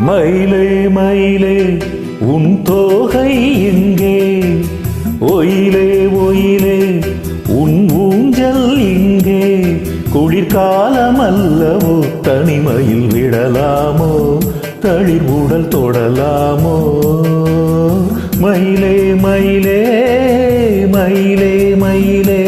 மயிலே மயிலே உன் தோகை எங்கே? ஒயிலே ஒயிலே உன் ஊஞ்சல் இங்கே? குளிர்காலம் அல்லவோ, தனிமையில் விடலாமோ, தளிர் உடல் தொடலாமோ? மயிலே மயிலே மயிலே மயிலே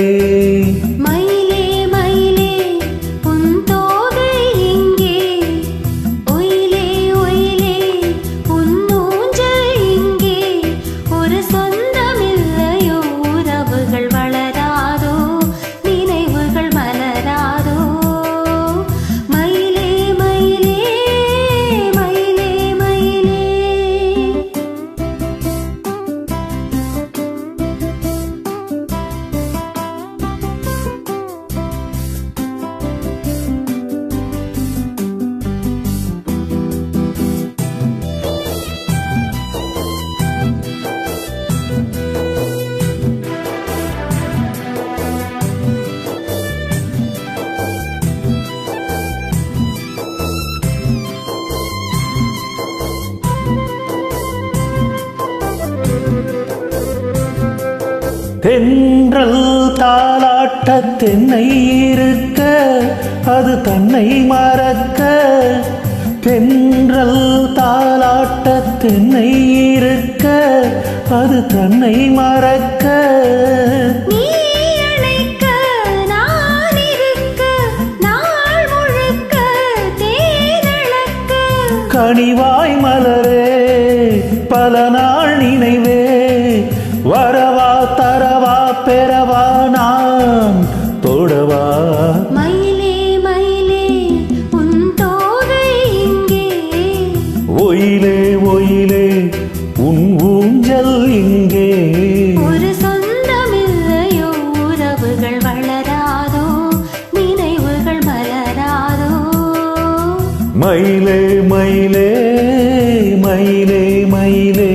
தென்றல் தாலாட்ட தென்னை இருக்க, அது தன்னை மறக்க. தென்றல் தாலாட்ட தென்னை இருக்க, அது தன்னை மறக்க. கனிவாய் மலரே பல நாள் நினைவே, வரவா தரவா பெறவா நான் தொடவா? மயிலே மயிலே உன் தோகை இங்கே? ஒயிலே ஒயிலே உன் ஊஞ்சல் இங்கே? ஒரு சொந்தமில்லையோ, உறவுகள் வளராதோ, நினைவுகள் மலராதோ? மயிலே மயிலே மயிலே மயிலே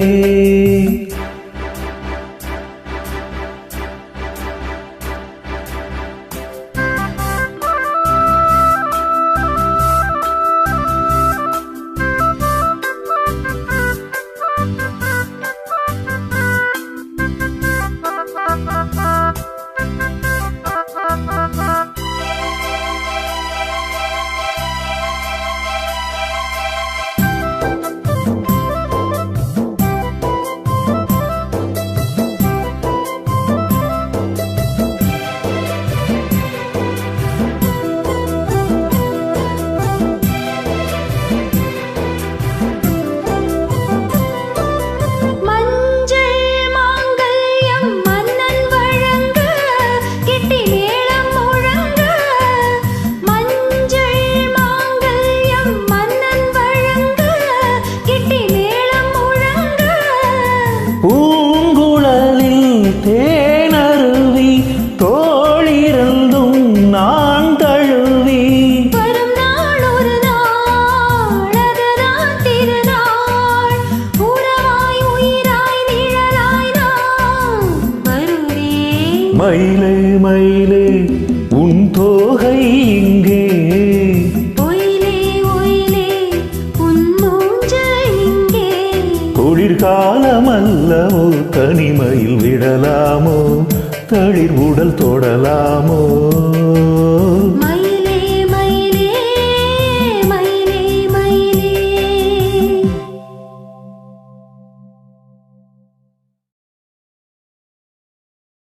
பூங்குழலில் தேனருவி தோளிருந்தும் நான் தழுவி, வரும் நாள் ஒரு நாள், அதுதான் திருநாள். உறவாய் உயிராய் நிழலாய் நான் வருவேன். மயிலே மயிலே உன் தோகை இங்கே? ஒயிலே ஒயிலே உன் ஊஞ்சல் இங்கே? குளிர்காலம் அல்லவோ, தனிமையில் விடலாமோ, தளிர் உடல் தொடலாமோ?